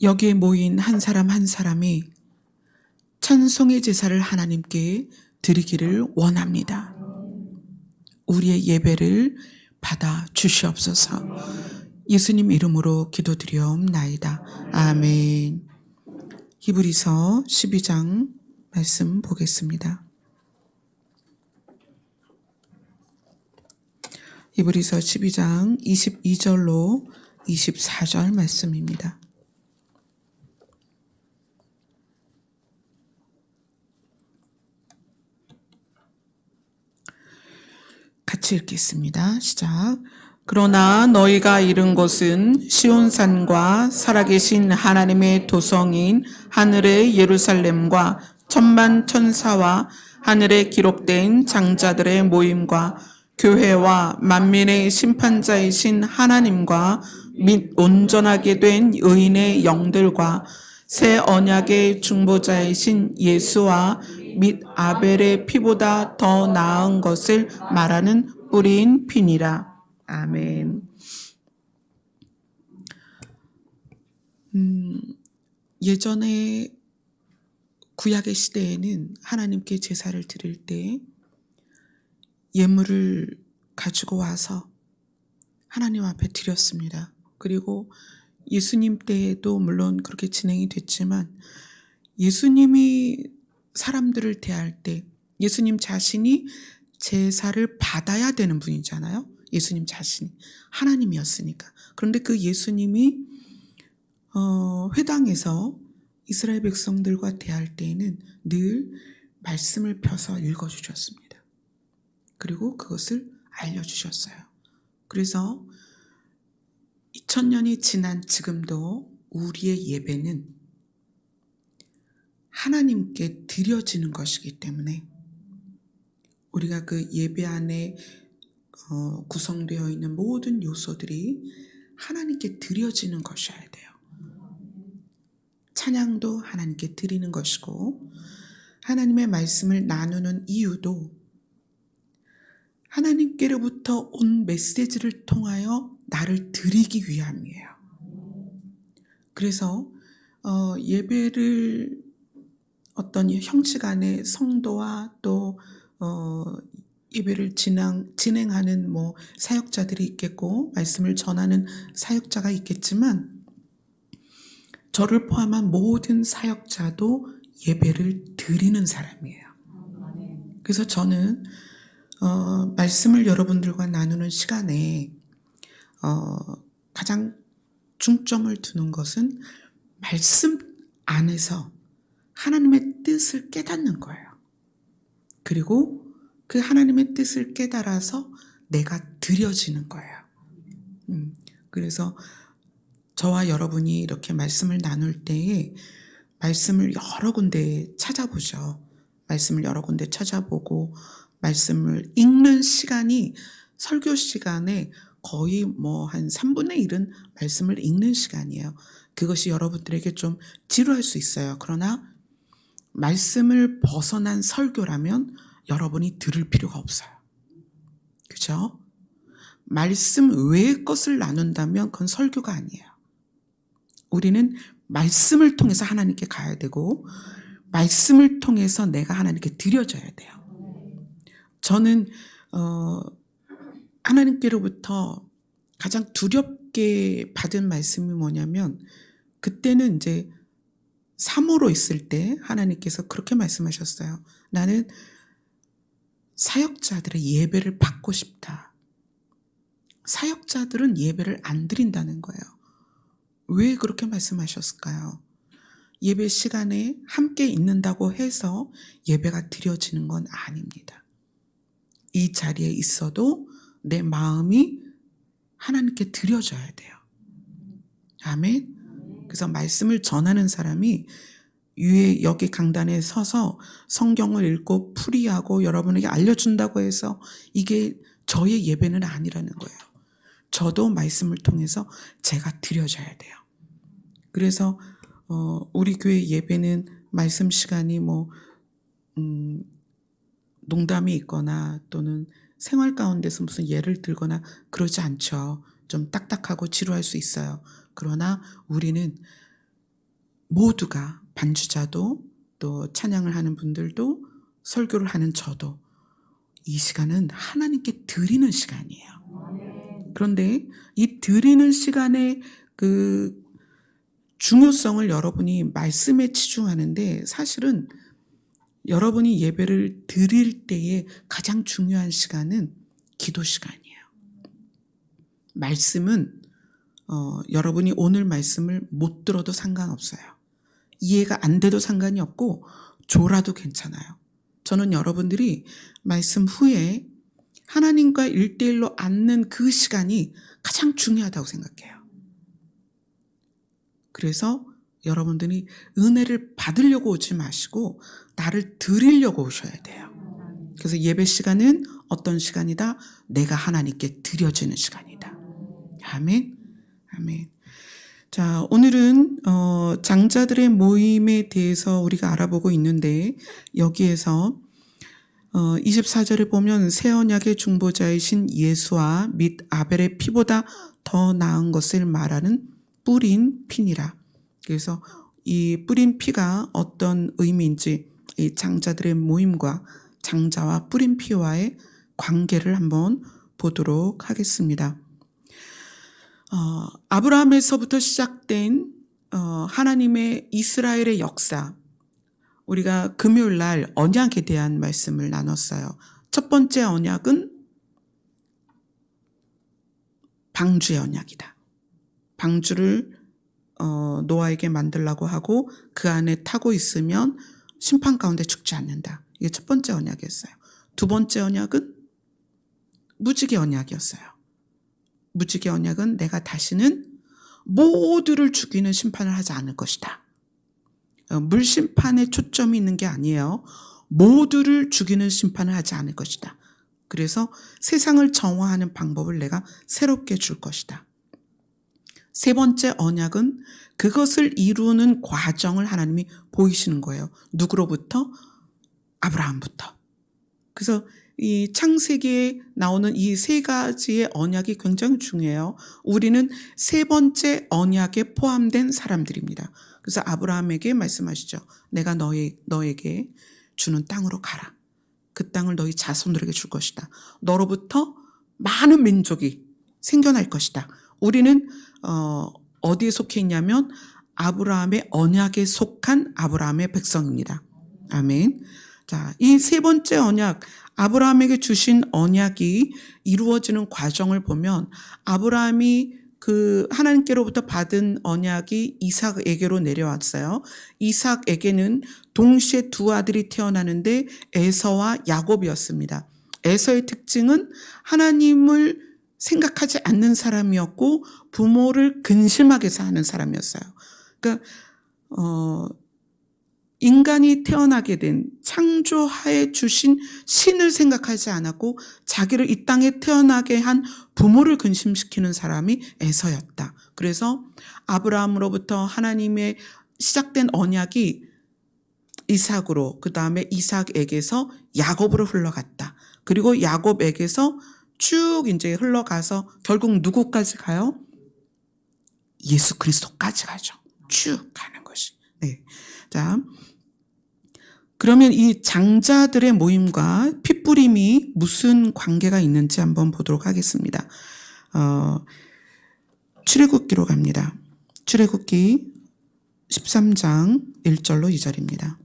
여기에 모인 한 사람 한 사람이 찬송의 제사를 하나님께 드리기를 원합니다. 우리의 예배를 받아 주시옵소서. 예수님 이름으로 기도드리옵나이다. 아멘. 히브리서 12장 말씀 보겠습니다. 히브리서 12장 22절로 24절 말씀입니다. 같이 읽겠습니다. 시작. 그러나 너희가 이른 곳은 시온산과 살아계신 하나님의 도성인 하늘의 예루살렘과 천만 천사와 하늘에 기록된 장자들의 모임과 교회와 만민의 심판자이신 하나님과 및 온전하게 된 의인의 영들과 새 언약의 중보자이신 예수와 및 아벨의 피보다 더 나은 것을 말하는 뿌리인 피니라. 아멘. 예전에 구약의 시대에는 하나님께 제사를 드릴 때 예물을 가지고 와서 하나님 앞에 드렸습니다. 그리고 예수님 때에도 물론 그렇게 진행이 됐지만 예수님이 사람들을 대할 때 예수님 자신이 제사를 받아야 되는 분이잖아요. 예수님 자신이 하나님이었으니까. 그런데 그 예수님이 회당에서 이스라엘 백성들과 대할 때에는 늘 말씀을 펴서 읽어주셨습니다. 그리고 그것을 알려주셨어요. 그래서 2000년이 지난 지금도 우리의 예배는 하나님께 드려지는 것이기 때문에 우리가 그 예배 안에 구성되어 있는 모든 요소들이 하나님께 드려지는 것이어야 돼요. 찬양도 하나님께 드리는 것이고 하나님의 말씀을 나누는 이유도 하나님께로부터 온 메시지를 통하여 나를 드리기 위함이에요. 그래서 예배를 어떤 형식 안에 성도와 또 예배를 진행하는 사역자들이 있겠고 말씀을 전하는 사역자가 있겠지만 저를 포함한 모든 사역자도 예배를 드리는 사람이에요. 그래서 저는 말씀을 여러분들과 나누는 시간에 가장 중점을 두는 것은 말씀 안에서 하나님의 뜻을 깨닫는 거예요. 그리고 그 하나님의 뜻을 깨달아서 내가 드려지는 거예요. 그래서 저와 여러분이 이렇게 말씀을 나눌 때에 말씀을 여러 군데 찾아보죠. 말씀을 여러 군데 찾아보고 말씀을 읽는 시간이 설교 시간에 거의 한 3분의 1은 말씀을 읽는 시간이에요. 그것이 여러분들에게 좀 지루할 수 있어요. 그러나 말씀을 벗어난 설교라면 여러분이 들을 필요가 없어요. 그죠? 말씀 외의 것을 나눈다면 그건 설교가 아니에요. 우리는 말씀을 통해서 하나님께 가야 되고 말씀을 통해서 내가 하나님께 드려져야 돼요. 저는 하나님께로부터 가장 두렵게 받은 말씀이 뭐냐면 그때는 이제 사모로 있을 때 하나님께서 그렇게 말씀하셨어요. 나는 사역자들의 예배를 받고 싶다. 사역자들은 예배를 안 드린다는 거예요. 왜 그렇게 말씀하셨을까요? 예배 시간에 함께 있는다고 해서 예배가 드려지는 건 아닙니다. 이 자리에 있어도 내 마음이 하나님께 드려져야 돼요. 아멘. 그래서 말씀을 전하는 사람이 위에 여기 강단에 서서 성경을 읽고 풀이하고 여러분에게 알려준다고 해서 이게 저의 예배는 아니라는 거예요. 저도 말씀을 통해서 제가 드려져야 돼요. 그래서 우리 교회 예배는 말씀 시간이 농담이 있거나 또는 생활 가운데서 무슨 예를 들거나 그러지 않죠. 좀 딱딱하고 지루할 수 있어요. 그러나 우리는 모두가, 반주자도 또 찬양을 하는 분들도 설교를 하는 저도 이 시간은 하나님께 드리는 시간이에요. 그런데 이 드리는 시간의 그 중요성을 여러분이 말씀에 치중하는데, 사실은 여러분이 예배를 드릴 때에 가장 중요한 시간은 기도 시간이에요. 말씀은 여러분이 오늘 말씀을 못 들어도 상관없어요. 이해가 안 돼도 상관이 없고 졸아도 괜찮아요. 저는 여러분들이 말씀 후에 하나님과 1대1로 앉는 그 시간이 가장 중요하다고 생각해요. 그래서 여러분들이 은혜를 받으려고 오지 마시고 나를 드리려고 오셔야 돼요. 그래서 예배 시간은 어떤 시간이다? 내가 하나님께 드려지는 시간이다. 아멘. 아멘. 자, 오늘은 장자들의 모임에 대해서 우리가 알아보고 있는데, 여기에서 24절에 보면 새 언약의 중보자이신 예수와 및 아벨의 피보다 더 나은 것을 말하는 뿌린 피니라. 그래서 이 뿌린 피가 어떤 의미인지, 이 장자들의 모임과 장자와 뿌린 피와의 관계를 한번 보도록 하겠습니다. 아브라함에서부터 시작된 하나님의 이스라엘의 역사, 우리가 금요일 날 언약에 대한 말씀을 나눴어요. 첫 번째 언약은 방주의 언약이다. 방주를 노아에게 만들라고 하고 그 안에 타고 있으면 심판 가운데 죽지 않는다. 이게 첫 번째 언약이었어요. 두 번째 언약은 무지개 언약이었어요. 무지개 언약은 내가 다시는 모두를 죽이는 심판을 하지 않을 것이다. 물심판에 초점이 있는 게 아니에요. 모두를 죽이는 심판을 하지 않을 것이다. 그래서 세상을 정화하는 방법을 내가 새롭게 줄 것이다. 세 번째 언약은 그것을 이루는 과정을 하나님이 보이시는 거예요. 누구로부터? 아브라함부터. 그래서 이 창세기에 나오는 이 세 가지의 언약이 굉장히 중요해요. 우리는 세 번째 언약에 포함된 사람들입니다. 그래서 아브라함에게 말씀하시죠. 내가 너에게 주는 땅으로 가라. 그 땅을 너희 자손들에게 줄 것이다. 너로부터 많은 민족이 생겨날 것이다. 우리는 어디에 속해 있냐면 아브라함의 언약에 속한 아브라함의 백성입니다. 아멘. 자, 이 세 번째 언약, 아브라함에게 주신 언약이 이루어지는 과정을 보면 아브라함이 그 하나님께로부터 받은 언약이 이삭에게로 내려왔어요. 이삭에게는 동시에 두 아들이 태어나는데 에서와 야곱이었습니다. 에서의 특징은 하나님을 생각하지 않는 사람이었고 부모를 근심하게 사는 사람이었어요. 그러니까 인간이 태어나게 된 창조하에 주신 신을 생각하지 않았고 자기를 이 땅에 태어나게 한 부모를 근심시키는 사람이 에서였다. 그래서 아브라함으로부터 하나님의 시작된 언약이 이삭으로, 그 다음에 이삭에게서 야곱으로 흘러갔다. 그리고 야곱에게서 쭉 이제 흘러가서 결국 누구까지 가요? 예수 그리스도까지 가죠. 쭉 가는 것이. 네. 자, 그러면 이 장자들의 모임과 핏뿌림이 무슨 관계가 있는지 한번 보도록 하겠습니다. 출애굽기로 갑니다. 출애굽기 13장 1절로 2절입니다.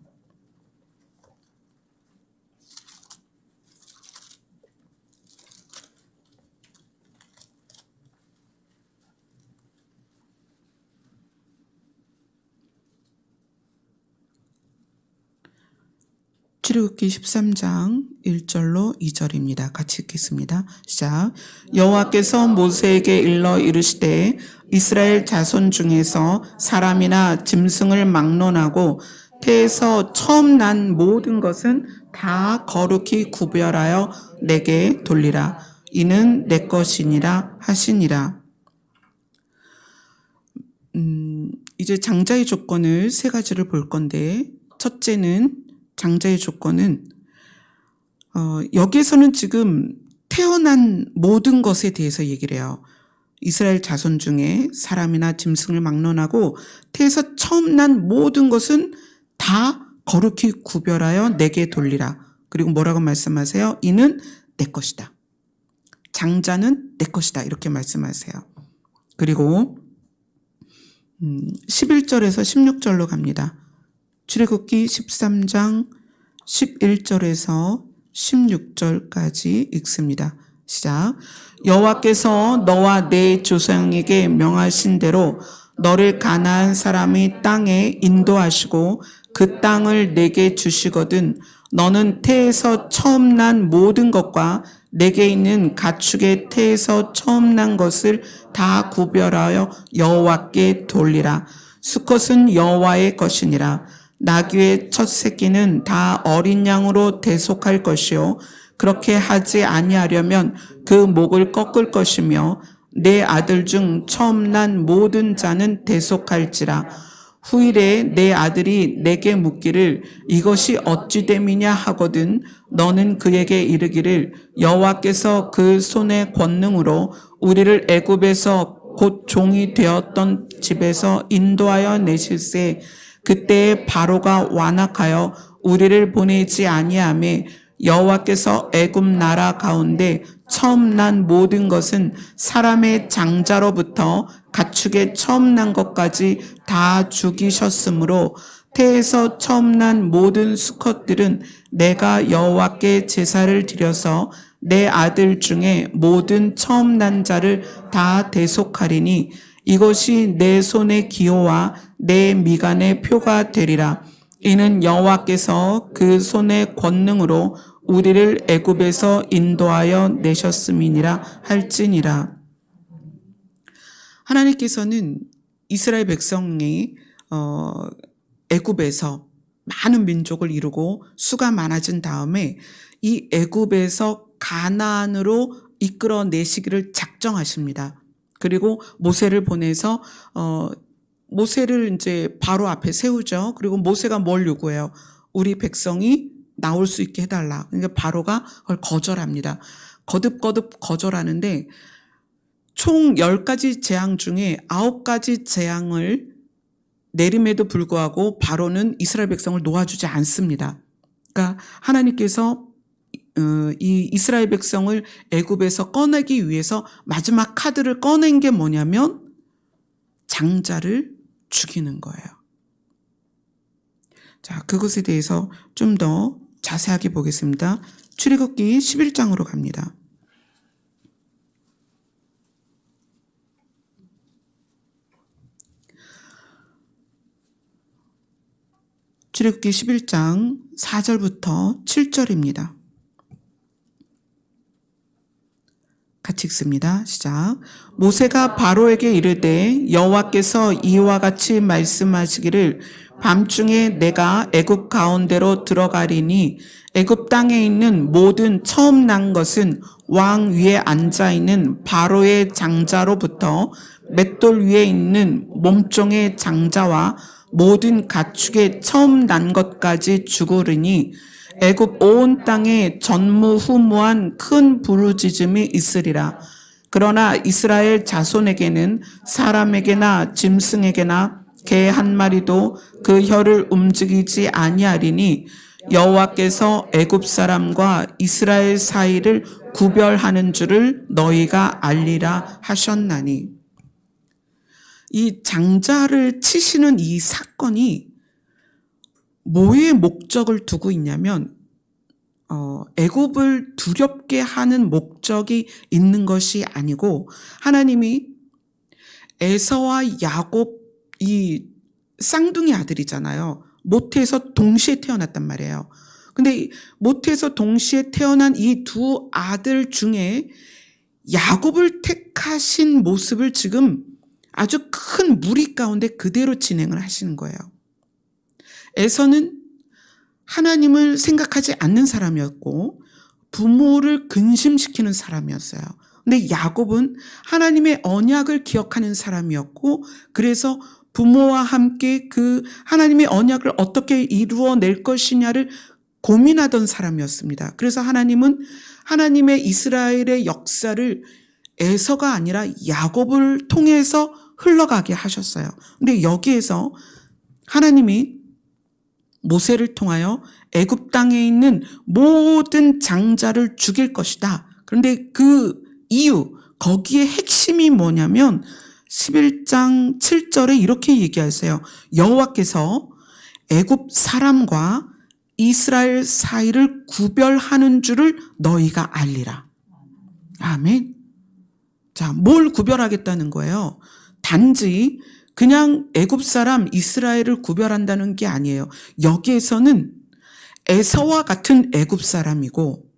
출애굽기 13장 1절로 2절입니다. 같이 읽겠습니다. 시작. 여호와께서 모세에게 일러 이르시되 이스라엘 자손 중에서 사람이나 짐승을 막론하고 태에서 처음 난 모든 것은 다 거룩히 구별하여 내게 돌리라. 이는 내 것이니라 하시니라. 이제 장자의 조건을 세 가지를 볼 건데, 첫째는 장자의 조건은 여기에서는 지금 태어난 모든 것에 대해서 얘기를 해요. 이스라엘 자손 중에 사람이나 짐승을 막론하고 태에서 처음 난 모든 것은 다 거룩히 구별하여 내게 돌리라. 그리고 뭐라고 말씀하세요? 이는 내 것이다. 장자는 내 것이다. 이렇게 말씀하세요. 그리고 11절에서 16절로 갑니다. 출애굽기 13장 11절에서 16절까지 읽습니다. 시작. 여호와께서 너와 내 조상에게 명하신 대로 너를 가나안 사람의 땅에 인도하시고 그 땅을 내게 주시거든 너는 태에서 처음 난 모든 것과 내게 있는 가축의 태에서 처음 난 것을 다 구별하여 여호와께 돌리라. 수컷은 여호와의 것이니라. 나귀의 첫 새끼는 다 어린 양으로 대속할 것이요 그렇게 하지 아니하려면 그 목을 꺾을 것이며 내 아들 중 처음 난 모든 자는 대속할지라. 후일에 내 아들이 내게 묻기를 이것이 어찌 됨이냐 하거든 너는 그에게 이르기를 여호와께서 그 손의 권능으로 우리를 애굽에서 곧 종이 되었던 집에서 인도하여 내실세 그때에 바로가 완악하여 우리를 보내지 아니하매 여호와께서 애굽 나라 가운데 처음 난 모든 것은 사람의 장자로부터 가축의 처음 난 것까지 다 죽이셨으므로 태에서 처음 난 모든 수컷들은 내가 여호와께 제사를 드려서 내 아들 중에 모든 처음 난 자를 다 대속하리니 이것이 내 손의 기호와 내 미간의 표가 되리라. 이는 여호와께서 그 손의 권능으로 우리를 애굽에서 인도하여 내셨음이니라 할지니라. 하나님께서는 이스라엘 백성이 애굽에서 많은 민족을 이루고 수가 많아진 다음에 이 애굽에서 가나안으로 이끌어내시기를 작정하십니다. 그리고 모세를 보내서 모세를 이제 바로 앞에 세우죠. 그리고 모세가 뭘 요구해요? 우리 백성이 나올 수 있게 해달라. 그러니까 바로가 그걸 거절합니다. 거듭거듭 거절하는데 총 10가지 재앙 중에 9가지 재앙을 내림에도 불구하고 바로는 이스라엘 백성을 놓아주지 않습니다. 그러니까 하나님께서 이 이스라엘 백성을 애굽에서 꺼내기 위해서 마지막 카드를 꺼낸 게 뭐냐면 장자를 죽이는 거예요. 자, 그것에 대해서 좀 더 자세하게 보겠습니다. 출애굽기 11장으로 갑니다. 출애굽기 11장 4절부터 7절입니다. 같이 읽습니다. 시작. 모세가 바로에게 이르되 여호와께서 이와 같이 말씀하시기를 밤중에 내가 애굽 가운데로 들어가리니 애굽 땅에 있는 모든 처음 난 것은 왕 위에 앉아 있는 바로의 장자로부터 맷돌 위에 있는 몸종의 장자와 모든 가축의 처음 난 것까지 죽으리니 애굽 온 땅에 전무후무한 큰 부르짖음이 있으리라. 그러나 이스라엘 자손에게는 사람에게나 짐승에게나 개 한 마리도 그 혀를 움직이지 아니하리니 여호와께서 애굽 사람과 이스라엘 사이를 구별하는 줄을 너희가 알리라 하셨나니. 이 장자를 치시는 이 사건이 뭐의 목적을 두고 있냐면 애굽을 두렵게 하는 목적이 있는 것이 아니고 하나님이 에서와 야곱 이 쌍둥이 아들이잖아요. 모태에서 동시에 태어났단 말이에요. 근데 모태에서 동시에 태어난 이 두 아들 중에 야곱을 택하신 모습을 지금 아주 큰 무리 가운데 그대로 진행을 하시는 거예요. 에서는 하나님을 생각하지 않는 사람이었고 부모를 근심시키는 사람이었어요. 근데 야곱은 하나님의 언약을 기억하는 사람이었고 그래서 부모와 함께 그 하나님의 언약을 어떻게 이루어낼 것이냐를 고민하던 사람이었습니다. 그래서 하나님은 하나님의 이스라엘의 역사를 에서가 아니라 야곱을 통해서 흘러가게 하셨어요. 근데 여기에서 하나님이 모세를 통하여 애굽 땅에 있는 모든 장자를 죽일 것이다. 그런데 그 이유, 거기에 핵심이 뭐냐면 11장 7절에 이렇게 얘기하세요. 여호와께서 애굽 사람과 이스라엘 사이를 구별하는 줄을 너희가 알리라. 아멘. 자, 뭘 구별하겠다는 거예요? 단지 그냥 애굽 사람 이스라엘을 구별한다는 게 아니에요. 여기에서는 에서와 같은 애굽 사람이고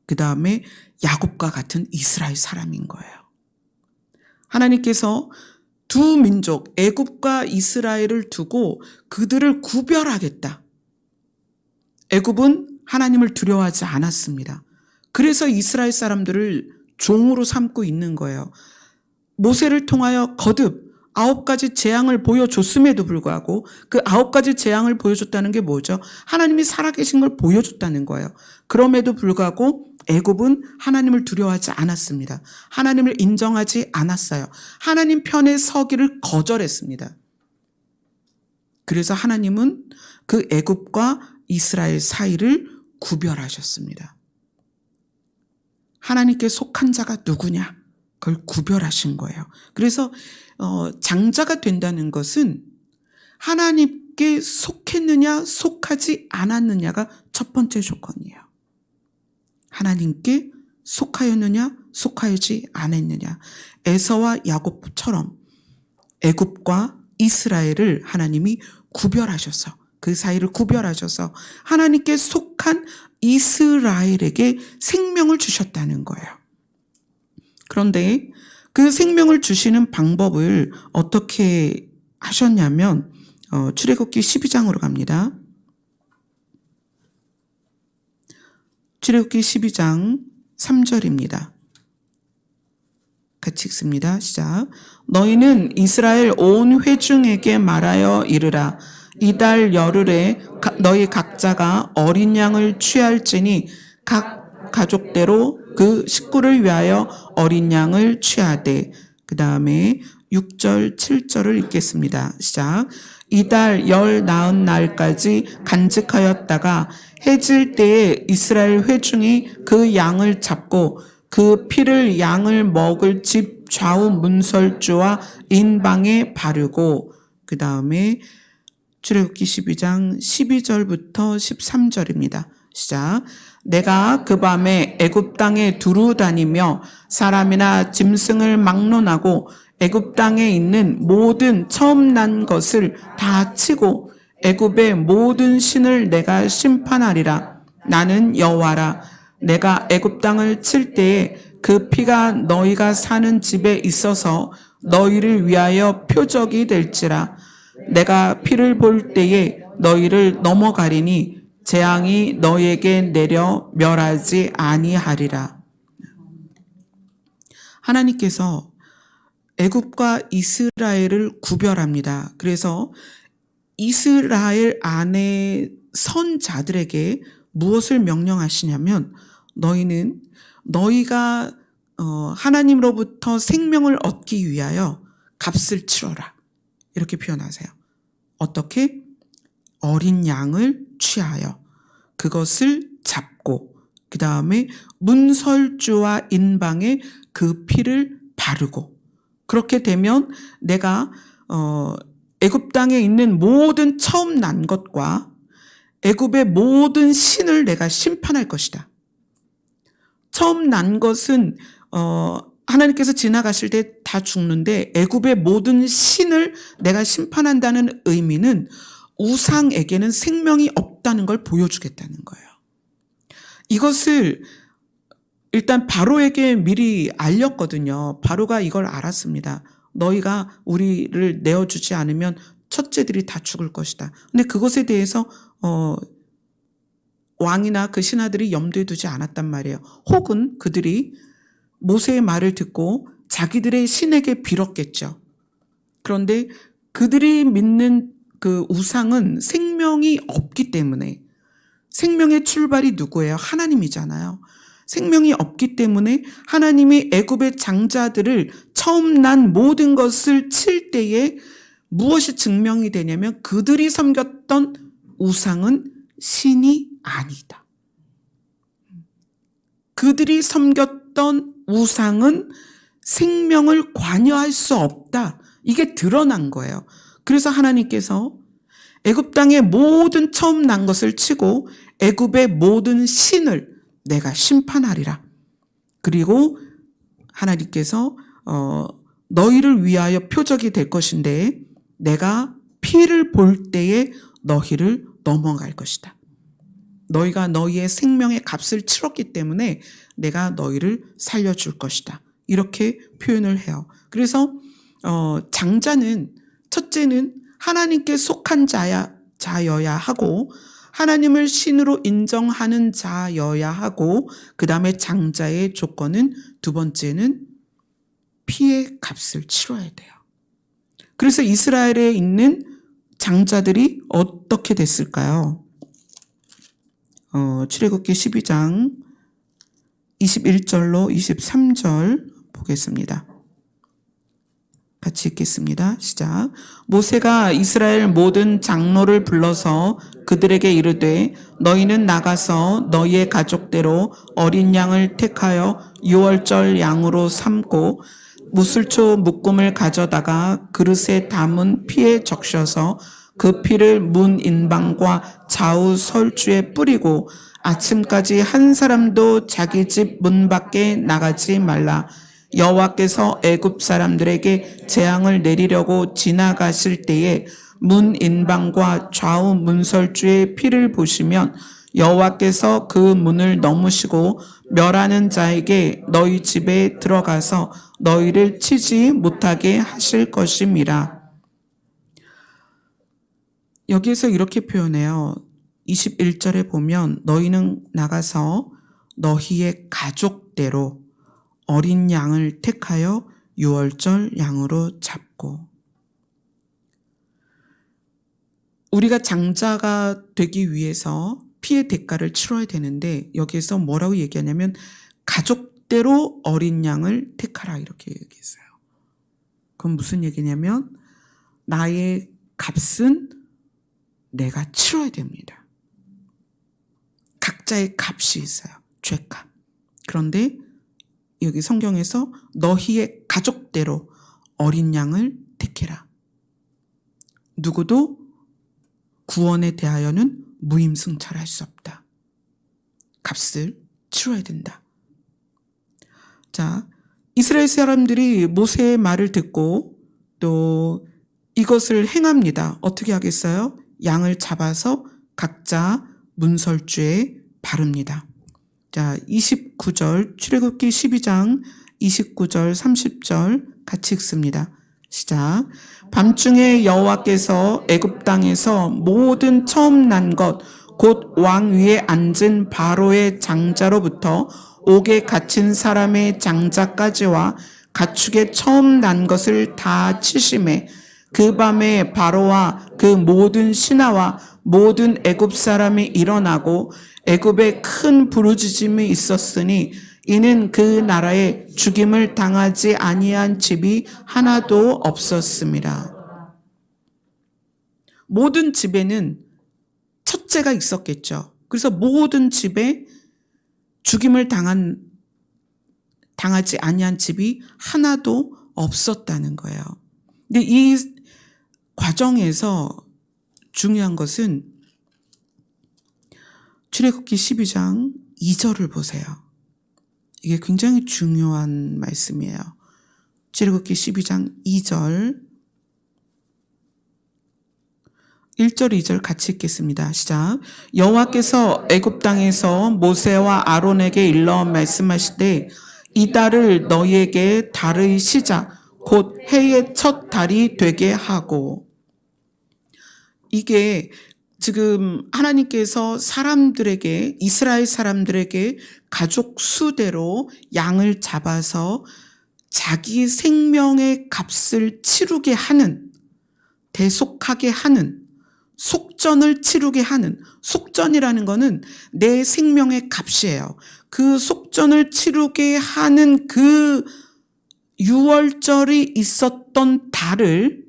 그 다음에 야곱과 같은 이스라엘 사람인 거예요. 하나님께서 두 민족 애굽과 이스라엘을 두고 그들을 구별하겠다. 애굽은 하나님을 두려워하지 않았습니다. 그래서 이스라엘 사람들을 종으로 삼고 있는 거예요. 모세를 통하여 거듭 9가지 재앙을 보여줬음에도 불구하고 그 9가지 재앙을 보여줬다는 게 뭐죠? 하나님이 살아계신 걸 보여줬다는 거예요. 그럼에도 불구하고 애굽은 하나님을 두려워하지 않았습니다. 하나님을 인정하지 않았어요. 하나님 편에 서기를 거절했습니다. 그래서 하나님은 그 애굽과 이스라엘 사이를 구별하셨습니다. 하나님께 속한 자가 누구냐? 그걸 구별하신 거예요. 그래서 장자가 된다는 것은 하나님께 속했느냐 속하지 않았느냐가 첫 번째 조건이에요. 하나님께 속하였느냐 속하지 않았느냐. 에서와 야곱처럼 애굽과 이스라엘을 하나님이 구별하셔서 그 사이를 구별하셔서 하나님께 속한 이스라엘에게 생명을 주셨다는 거예요. 그런데 그 생명을 주시는 방법을 어떻게 하셨냐면 출애굽기 12장으로 갑니다. 출애굽기 12장 3절입니다. 같이 읽습니다. 시작. 너희는 이스라엘 온 회중에게 말하여 이르라. 이달 열흘에 너희 각자가 어린 양을 취할지니 각 가족대로 그 식구를 위하여 어린 양을 취하되. 그 다음에 6절 7절을 읽겠습니다. 시작. 이달 열 나흔 날까지 간직하였다가 해질 때에 이스라엘 회중이 그 양을 잡고 그 피를 양을 먹을 집 좌우 문설주와 인방에 바르고. 그 다음에 출애굽기 12장 12절부터 13절입니다. 시작. 내가 그 밤에 애굽 땅에 두루 다니며 사람이나 짐승을 막론하고 애굽 땅에 있는 모든 처음 난 것을 다 치고 애굽의 모든 신을 내가 심판하리라. 나는 여호와라. 내가 애굽 땅을 칠 때에 그 피가 너희가 사는 집에 있어서 너희를 위하여 표적이 될지라. 내가 피를 볼 때에 너희를 넘어가리니 재앙이 너희에게 내려 멸하지 아니하리라. 하나님께서 애굽과 이스라엘을 구별합니다. 그래서 이스라엘 안에 선 자들에게 무엇을 명령하시냐면 너희는 너희가 하나님으로부터 생명을 얻기 위하여 값을 치러라. 이렇게 표현하세요. 어떻게? 어린 양을 취하여 그것을 잡고 그 다음에 문설주와 인방에 그 피를 바르고 그렇게 되면 내가 애굽 땅에 있는 모든 처음 난 것과 애굽의 모든 신을 내가 심판할 것이다. 처음 난 것은 하나님께서 지나가실 때 다 죽는데 애굽의 모든 신을 내가 심판한다는 의미는 우상에게는 생명이 없다는 걸 보여주겠다는 거예요. 이것을 일단 바로에게 미리 알렸거든요. 바로가 이걸 알았습니다. 너희가 우리를 내어주지 않으면 첫째들이 다 죽을 것이다. 근데 그것에 대해서 왕이나 그 신하들이 염두에 두지 않았단 말이에요. 혹은 그들이 모세의 말을 듣고 자기들의 신에게 빌었겠죠. 그런데 그들이 믿는 그 우상은 생명이 없기 때문에 생명의 출발이 누구예요? 하나님이잖아요. 생명이 없기 때문에 하나님이 애굽의 장자들을 처음 난 모든 것을 칠 때에 무엇이 증명이 되냐면 그들이 섬겼던 우상은 신이 아니다. 그들이 섬겼던 우상은 생명을 관여할 수 없다. 이게 드러난 거예요. 그래서 하나님께서 애굽 땅의 모든 처음 난 것을 치고 애굽의 모든 신을 내가 심판하리라. 그리고 하나님께서 너희를 위하여 표적이 될 것인데 내가 피를 볼 때에 너희를 넘어갈 것이다. 너희가 너희의 생명의 값을 치렀기 때문에 내가 너희를 살려줄 것이다. 이렇게 표현을 해요. 그래서 장자는 첫째는 하나님께 속한 자여야 하고 하나님을 신으로 인정하는 자여야 하고 그 다음에 장자의 조건은 두 번째는 피의 값을 치러야 돼요. 그래서 이스라엘에 있는 장자들이 어떻게 됐을까요? 출애굽기 12장 21절로 23절 보겠습니다. 같이 읽겠습니다. 시작. 모세가 이스라엘 모든 장로를 불러서 그들에게 이르되 너희는 나가서 너희의 가족대로 어린 양을 택하여 유월절 양으로 삼고 무술초 묶음을 가져다가 그릇에 담은 피에 적셔서 그 피를 문 인방과 좌우 설주에 뿌리고 아침까지 한 사람도 자기 집 문 밖에 나가지 말라. 여호와께서 애굽 사람들에게 재앙을 내리려고 지나가실 때에 문 인방과 좌우 문설주의 피를 보시면 여호와께서 그 문을 넘으시고 멸하는 자에게 너희 집에 들어가서 너희를 치지 못하게 하실 것임이라. 여기에서 이렇게 표현해요. 21절에 보면 너희는 나가서 너희의 가족대로 어린 양을 택하여 유월절 양으로 잡고. 우리가 장자가 되기 위해서 피의 대가를 치러야 되는데 여기에서 뭐라고 얘기하냐면 가족대로 어린 양을 택하라 이렇게 얘기했어요. 그건 무슨 얘기냐면 나의 값은 내가 치러야 됩니다. 각자의 값이 있어요. 죄값. 그런데 여기 성경에서 너희의 가족대로 어린 양을 택해라. 누구도 구원에 대하여는 무임승차할 수 없다. 값을 치러야 된다. 자, 이스라엘 사람들이 모세의 말을 듣고 또 이것을 행합니다. 어떻게 하겠어요? 양을 잡아서 각자 문설주에 바릅니다. 자, 29절 출애굽기 12장 29절 30절 같이 읽습니다. 시작. 밤중에 여호와께서 애굽 땅에서 모든 처음 난 것 곧 왕 위에 앉은 바로의 장자로부터 옥에 갇힌 사람의 장자까지와 가축의 처음 난 것을 다 치심에 그 밤에 바로와 그 모든 신하와 모든 애굽 사람이 일어나고 애굽에 큰 부르짖음이 있었으니 이는 그 나라에 죽임을 당하지 아니한 집이 하나도 없었습니다. 모든 집에는 첫째가 있었겠죠. 그래서 모든 집에 죽임을 당하지 아니한 집이 하나도 없었다는 거예요. 근데 이 과정에서 중요한 것은 출애굽기 12장 2절을 보세요. 이게 굉장히 중요한 말씀이에요. 출애굽기 12장 2절 1절 2절 같이 읽겠습니다. 시작. 여호와께서 애굽 땅에서 모세와 아론에게 일러 말씀하시되 이 달을 너희에게 달의 시작 곧 해의 첫 달이 되게 하고. 이게 지금 하나님께서 사람들에게 이스라엘 사람들에게 가족 수대로 양을 잡아서 자기 생명의 값을 치르게 하는 대속하게 하는 속전을 치르게 하는, 속전이라는 거는 내 생명의 값이에요. 그 속전을 치르게 하는 그 유월절이 있었던 달을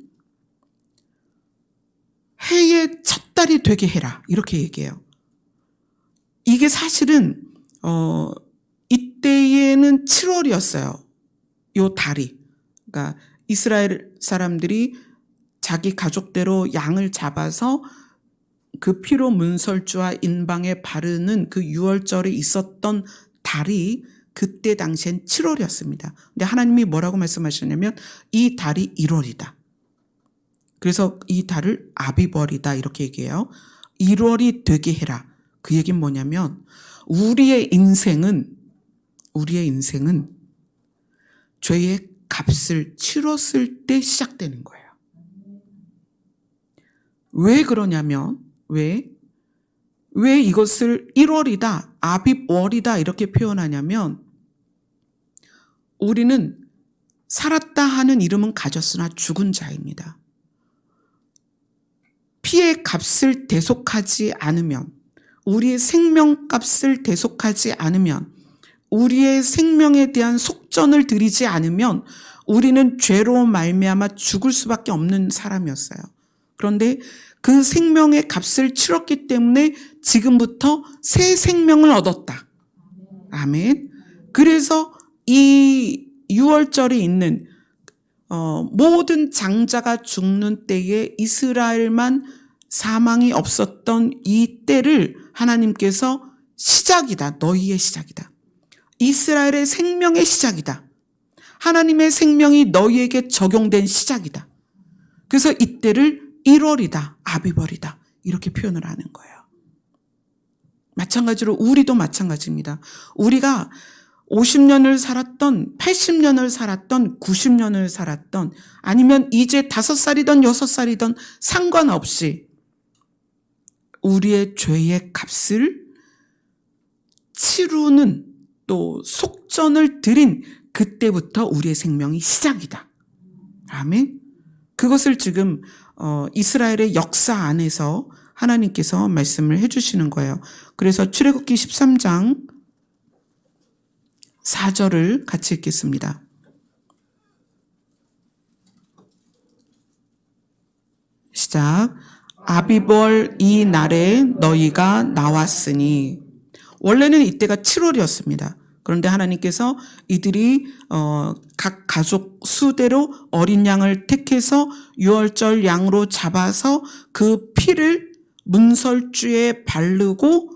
해의 첫 달이 되게 해라, 이렇게 얘기해요. 이게 사실은 이때에는 7월이었어요. 요 달이. 그러니까 이스라엘 사람들이 자기 가족대로 양을 잡아서 그 피로 문설주와 인방에 바르는 그 유월절이 있었던 달이 그때 당시엔 7월이었습니다. 근데 하나님이 뭐라고 말씀하셨냐면 이 달이 1월이다. 그래서 이 달을 아비벌이다 이렇게 얘기해요. 1월이 되게 해라. 그 얘기는 뭐냐면 우리의 인생은 죄의 값을 치렀을 때 시작되는 거예요. 왜 그러냐면 왜 이것을 1월이다, 아비월이다 이렇게 표현하냐면 우리는 살았다 하는 이름은 가졌으나 죽은 자입니다. 피의 값을 대속하지 않으면, 우리의 생명값을 대속하지 않으면, 우리의 생명에 대한 속전을 드리지 않으면 우리는 죄로 말미암아 죽을 수밖에 없는 사람이었어요. 그런데 그 생명의 값을 치렀기 때문에 지금부터 새 생명을 얻었다. 아멘. 그래서 이 유월절이 있는 모든 장자가 죽는 때에 이스라엘만 사망이 없었던 이 때를 하나님께서 시작이다. 너희의 시작이다. 이스라엘의 생명의 시작이다. 하나님의 생명이 너희에게 적용된 시작이다. 그래서 이때를 1월이다. 아비벌이다. 이렇게 표현을 하는 거예요. 마찬가지로 우리도 마찬가지입니다. 우리가 50년을 살았던 80년을 살았던 90년을 살았던 아니면 이제 5살이든 6살이든 상관없이 우리의 죄의 값을 치르는 또 속전을 드린 그때부터 우리의 생명이 시작이다. 아멘. 그것을 지금 이스라엘의 역사 안에서 하나님께서 말씀을 해주시는 거예요. 그래서 출애굽기 13장 4절을 같이 읽겠습니다. 시작. 아비벌 이 날에 너희가 나왔으니. 원래는 이때가 7월이었습니다. 그런데 하나님께서 이들이 각 가족 수대로 어린 양을 택해서 유월절 양으로 잡아서 그 피를 문설주에 바르고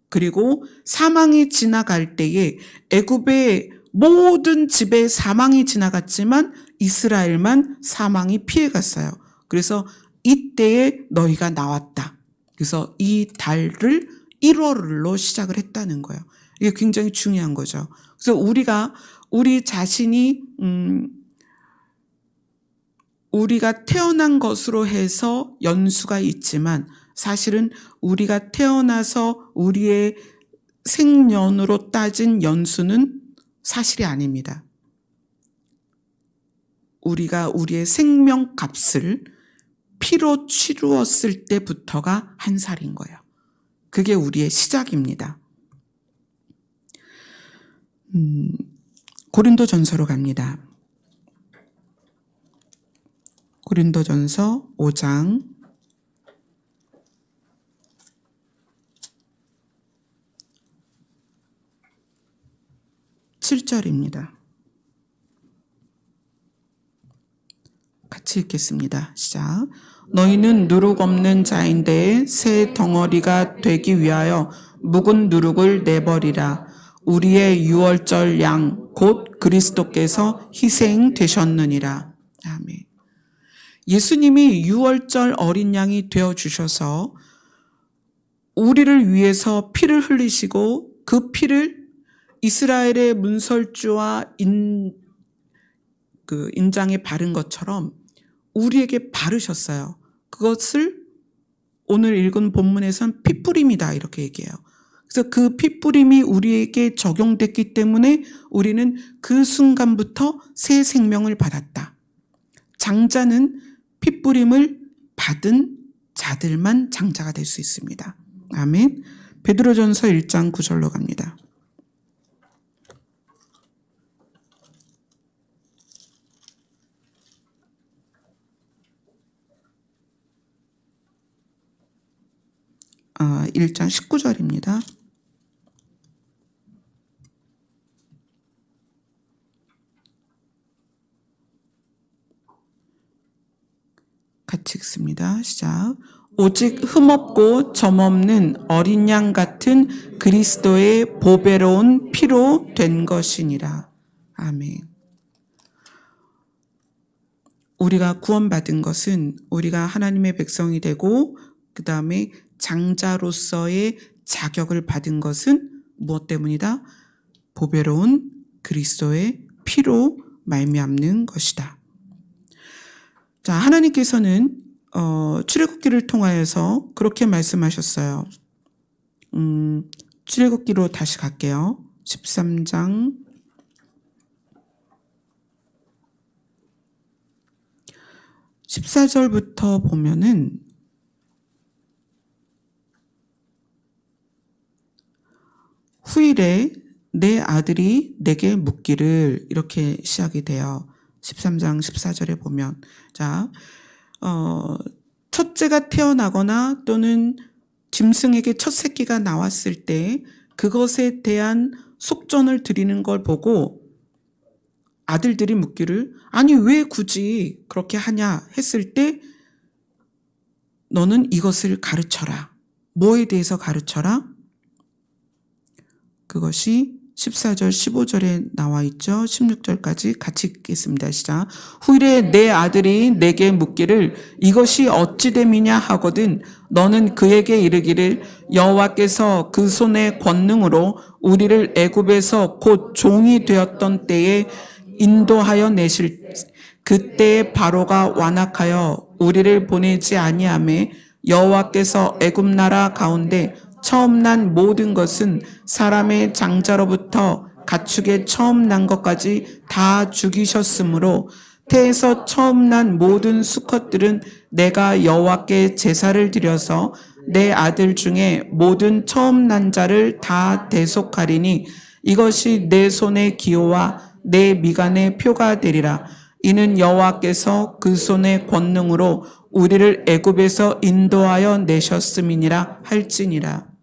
그리고 사망이 지나갈 때에 애굽의 모든 집에 사망이 지나갔지만 이스라엘만 사망이 피해갔어요. 그래서 이때에 너희가 나왔다. 그래서 이 달을 1월로 시작을 했다는 거예요. 이게 굉장히 중요한 거죠. 그래서 우리 자신이 우리가 태어난 것으로 해서 연수가 있지만 사실은 우리가 태어나서 우리의 생년으로 따진 연수는 사실이 아닙니다. 우리가 우리의 생명값을 피로 치루었을 때부터가 한 살인 거예요. 그게 우리의 시작입니다. 고린도전서로 갑니다. 고린도전서 5장 7절입니다. 같이 읽겠습니다. 시작. 너희는 누룩 없는 자인데 새 덩어리가 되기 위하여 묵은 누룩을 내버리라. 우리의 유월절 양 곧 그리스도께서 희생되셨느니라. 아멘. 예수님이 유월절 어린 양이 되어주셔서 우리를 위해서 피를 흘리시고 그 피를 이스라엘의 문설주와 인장에 바른 것처럼 우리에게 바르셨어요. 그것을 오늘 읽은 본문에선 피뿌림이다 이렇게 얘기해요. 그래서 그 피뿌림이 우리에게 적용됐기 때문에 우리는 그 순간부터 새 생명을 받았다. 장자는 피뿌림을 받은 아들만 장자가 될 수 있습니다. 아멘. 베드로전서 1장 9절로 갑니다. 아, 1장 19절입니다. 같이 읽습니다. 시작. 오직 흠없고 점없는 어린 양 같은 그리스도의 보배로운 피로 된 것이니라. 아멘. 우리가 구원받은 것은 우리가 하나님의 백성이 되고 그 다음에 장자로서의 자격을 받은 것은 무엇 때문이다? 보배로운 그리스도의 피로 말미암는 것이다. 자, 하나님께서는 출애굽기를 통하여서 그렇게 말씀하셨어요. 출애굽기로 다시 갈게요. 13장 14절부터 보면은 후일에 내 아들이 내게 묻기를, 이렇게 시작이 돼요. 13장 14절에 보면, 자, 첫째가 태어나거나 또는 짐승에게 첫 새끼가 나왔을 때 그것에 대한 속전을 드리는 걸 보고 아들들이 묻기를, 아니 왜 굳이 그렇게 하냐 했을 때 너는 이것을 가르쳐라. 뭐에 대해서 가르쳐라? 그것이 14절 15절에 나와 있죠. 16절까지 같이 읽겠습니다. 시작. 후일에 내 아들이 내게 묻기를 이것이 어찌 됨이냐 하거든 너는 그에게 이르기를 여호와께서 그 손의 권능으로 우리를 애굽에서 곧 종이 되었던 때에 인도하여 내실 그때에 바로가 완악하여 우리를 보내지 아니하매 여호와께서 애굽 나라 가운데 처음 난 모든 것은 사람의 장자로부터 가축의 처음 난 것까지 다 죽이셨으므로 태에서 처음 난 모든 수컷들은 내가 여호와께 제사를 드려서 내 아들 중에 모든 처음 난 자를 다 대속하리니 이것이 내 손의 기호와 내 미간의 표가 되리라. 이는 여호와께서 그 손의 권능으로 우리를 애굽에서 인도하여 내셨음이니라 할지니라.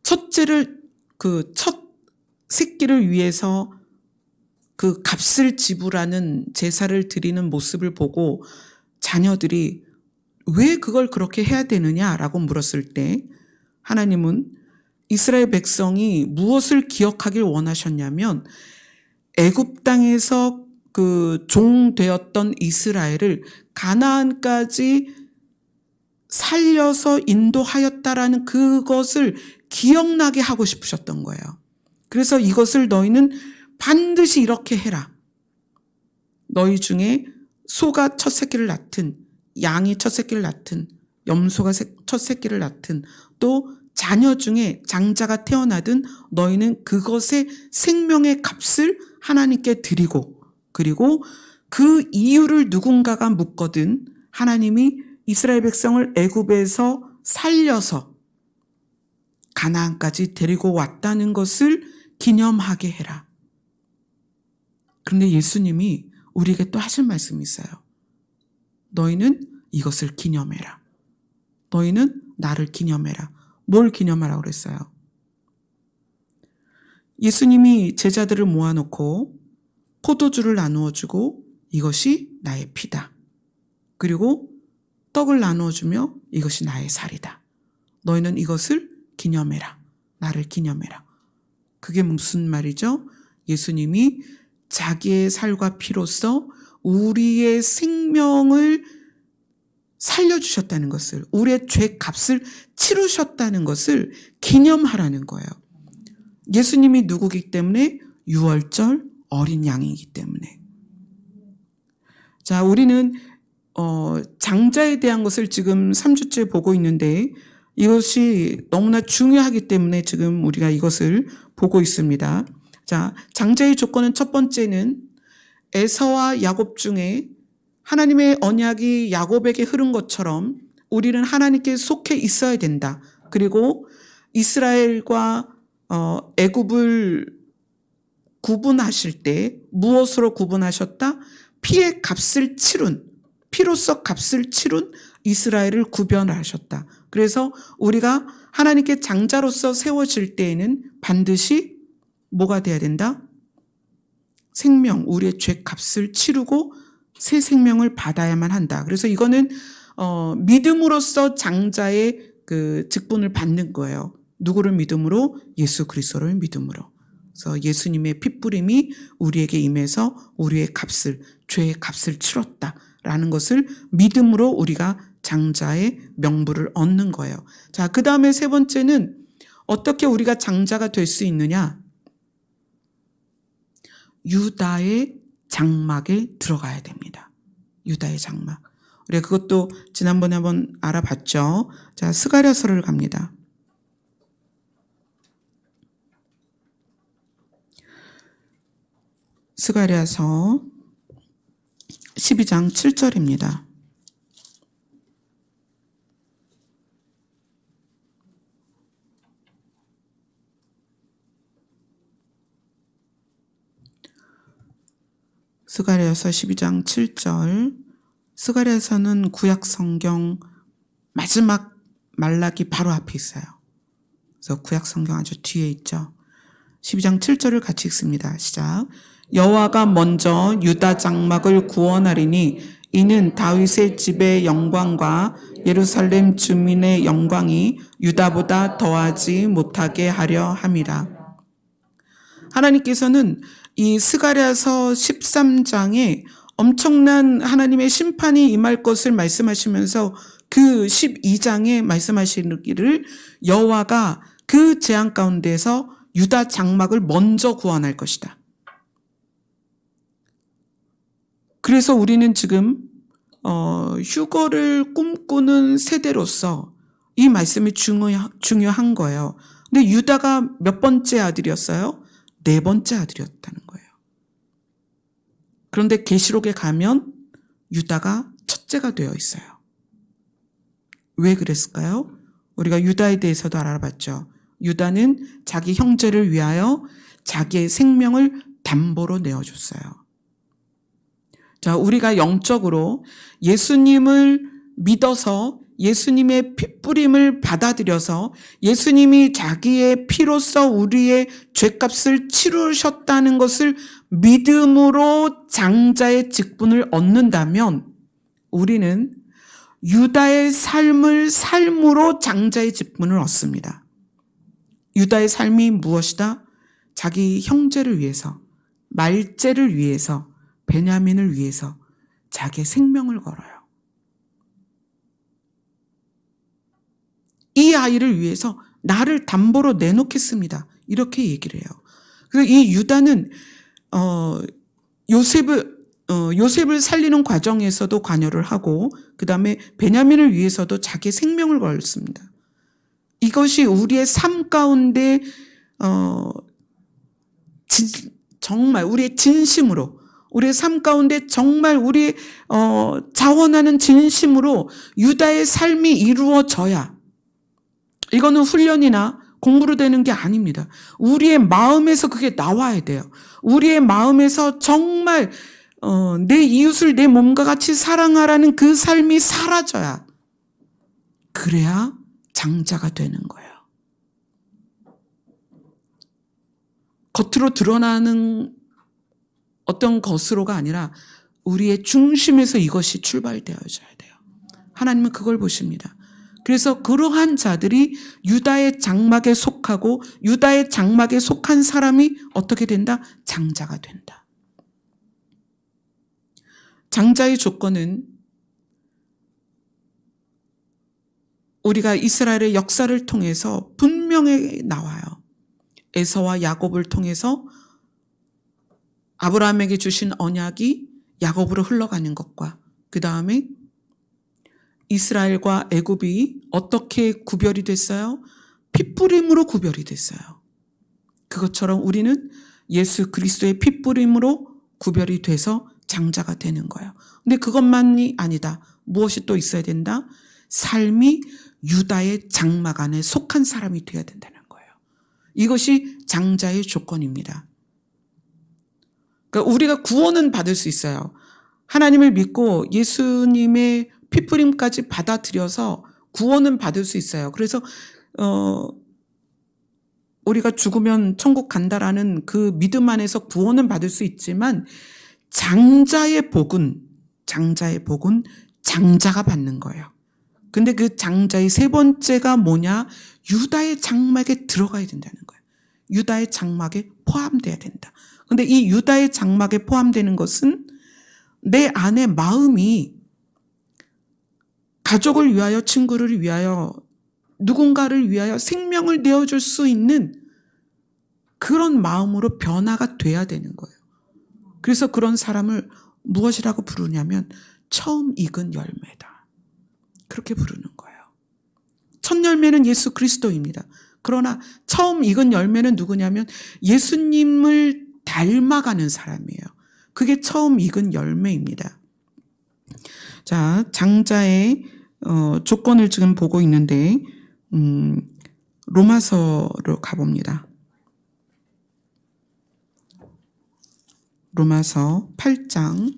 첫째를, 그 첫 새끼를 위해서 그 값을 지불하는 제사를 드리는 모습을 보고 자녀들이 왜 그걸 그렇게 해야 되느냐라고 물었을 때 하나님은 이스라엘 백성이 무엇을 기억하길 원하셨냐면 애굽 땅에서 그 종 되었던 이스라엘을 가나안까지 살려서 인도하였다라는 그것을 기억나게 하고 싶으셨던 거예요. 그래서 이것을 너희는 반드시 이렇게 해라. 너희 중에 소가 첫 새끼를 낳든 양이 첫 새끼를 낳든 염소가 첫 새끼를 낳든 또 자녀 중에 장자가 태어나든 너희는 그것의 생명의 값을 하나님께 드리고, 그리고 그 이유를 누군가가 묻거든 하나님이 이스라엘 백성을 애굽에서 살려서 가나안까지 데리고 왔다는 것을 기념하게 해라. 그런데 예수님이 우리에게 또 하실 말씀이 있어요. 너희는 이것을 기념해라. 너희는 나를 기념해라. 뭘 기념하라고 그랬어요? 예수님이 제자들을 모아놓고 포도주를 나누어주고 이것이 나의 피다. 그리고 떡을 나누어주며 이것이 나의 살이다. 너희는 이것을 기념해라. 나를 기념해라. 그게 무슨 말이죠? 예수님이 자기의 살과 피로써 우리의 생명을 살려주셨다는 것을, 우리의 죄 값을 치르셨다는 것을 기념하라는 거예요. 예수님이 누구기 때문에? 유월절 어린 양이기 때문에. 자, 우리는 장자에 대한 것을 지금 3주째 보고 있는데 이것이 너무나 중요하기 때문에 지금 우리가 이것을 보고 있습니다. 자, 장자의 조건은 첫 번째는 에서와 야곱 중에 하나님의 언약이 야곱에게 흐른 것처럼 우리는 하나님께 속해 있어야 된다. 그리고 이스라엘과 애굽을 구분하실 때 무엇으로 구분하셨다? 피의 값을 치룬, 피로써 값을 치룬 이스라엘을 구별하셨다. 그래서 우리가 하나님께 장자로서 세워질 때에는 반드시 뭐가 돼야 된다? 생명, 우리의 죄 값을 치르고 새 생명을 받아야만 한다. 그래서 이거는 믿음으로써 장자의 그 직분을 받는 거예요. 누구를 믿음으로? 예수 그리스도를 믿음으로. 그래서 예수님의 핏부림이 우리에게 임해서 우리의 값을, 죄의 값을 치렀다라는 것을 믿음으로 우리가 장자의 명부를 얻는 거예요. 자, 그 다음에 세 번째는 어떻게 우리가 장자가 될 수 있느냐? 유다의 장막에 들어가야 됩니다. 유다의 장막. 우리가 그것도 지난번에 한번 알아봤죠. 자, 스가랴서를 갑니다. 스가랴서 12장 7절입니다. 스가랴서 12장 7절. 스가랴서는 구약 성경 마지막 말라기 바로 앞에 있어요. 그래서 구약 성경 아주 뒤에 있죠. 12장 7절을 같이 읽습니다. 시작. 여호와가 먼저 유다 장막을 구원하리니 이는 다윗의 집의 영광과 예루살렘 주민의 영광이 유다보다 더하지 못하게 하려 함이라. 하나님께서는 이 스가랴서 13장에 엄청난 하나님의 심판이 임할 것을 말씀하시면서 그 12장에 말씀하시기를 여호와가 그 재앙 가운데서 유다 장막을 먼저 구원할 것이다. 그래서 우리는 지금 휴거를 꿈꾸는 세대로서 이 말씀이 중요한 거예요. 근데 유다가 몇 번째 아들이었어요? 네 번째 아들이었다는 거예요. 그런데 계시록에 가면 유다가 첫째가 되어 있어요. 왜 그랬을까요? 우리가 유다에 대해서도 알아봤죠. 유다는 자기 형제를 위하여 자기의 생명을 담보로 내어줬어요. 자, 우리가 영적으로 예수님을 믿어서 예수님의 핏부림을 받아들여서 예수님이 자기의 피로써 우리의 죄값을 치르셨다는 것을 믿음으로 장자의 직분을 얻는다면 우리는 유다의 삶을 삶으로 장자의 직분을 얻습니다. 유다의 삶이 무엇이다? 자기 형제를 위해서, 말제를 위해서, 베냐민을 위해서 자기의 생명을 걸어요. 이 아이를 위해서 나를 담보로 내놓겠습니다. 이렇게 얘기를 해요. 그래서 이 유다는 요셉을 살리는 과정에서도 관여를 하고 그 다음에 베냐민을 위해서도 자기의 생명을 걸었습니다. 이것이 우리의 삶 가운데 정말 우리의 진심으로 우리의 삶 가운데 정말 우리의 자원하는 진심으로 유다의 삶이 이루어져야 이거는 훈련이나 공부로 되는 게 아닙니다. 우리의 마음에서 그게 나와야 돼요. 우리의 마음에서 정말 내 이웃을 내 몸과 같이 사랑하라는 그 삶이 사라져야 그래야 장자가 되는 거예요. 겉으로 드러나는 어떤 것으로가 아니라 우리의 중심에서 이것이 출발되어져야 돼요. 하나님은 그걸 보십니다. 그래서 그러한 자들이 유다의 장막에 속하고 유다의 장막에 속한 사람이 어떻게 된다? 장자가 된다. 장자의 조건은 우리가 이스라엘의 역사를 통해서 분명히 나와요. 에서와 야곱을 통해서 아브라함에게 주신 언약이 야곱으로 흘러가는 것과 그 다음에 이스라엘과 애굽이 어떻게 구별이 됐어요? 핏부림으로 구별이 됐어요. 그것처럼 우리는 예수 그리스도의 핏부림으로 구별이 돼서 장자가 되는 거예요. 근데 그것만이 아니다. 무엇이 또 있어야 된다? 삶이 유다의 장막 안에 속한 사람이 되어야 된다는 거예요. 이것이 장자의 조건입니다. 그러니까 우리가 구원은 받을 수 있어요. 하나님을 믿고 예수님의 피뿌림까지 받아들여서 구원은 받을 수 있어요. 그래서 우리가 죽으면 천국 간다라는 그 믿음 안에서 구원은 받을 수 있지만 장자의 복은 장자가 받는 거예요. 근데 그 장자의 세 번째가 뭐냐? 유다의 장막에 들어가야 된다는 거예요. 유다의 장막에 포함돼야 된다. 근데 이 유다의 장막에 포함되는 것은 내 안에 마음이 가족을 위하여, 친구를 위하여, 누군가를 위하여 생명을 내어줄 수 있는 그런 마음으로 변화가 돼야 되는 거예요. 그래서 그런 사람을 무엇이라고 부르냐면 처음 익은 열매다. 그렇게 부르는 거예요. 첫 열매는 예수 그리스도입니다. 그러나 처음 익은 열매는 누구냐면 예수님을 닮아가는 사람이에요. 그게 처음 익은 열매입니다. 자, 장자의 조건을 지금 보고 있는데 로마서로 가봅니다. 로마서 8장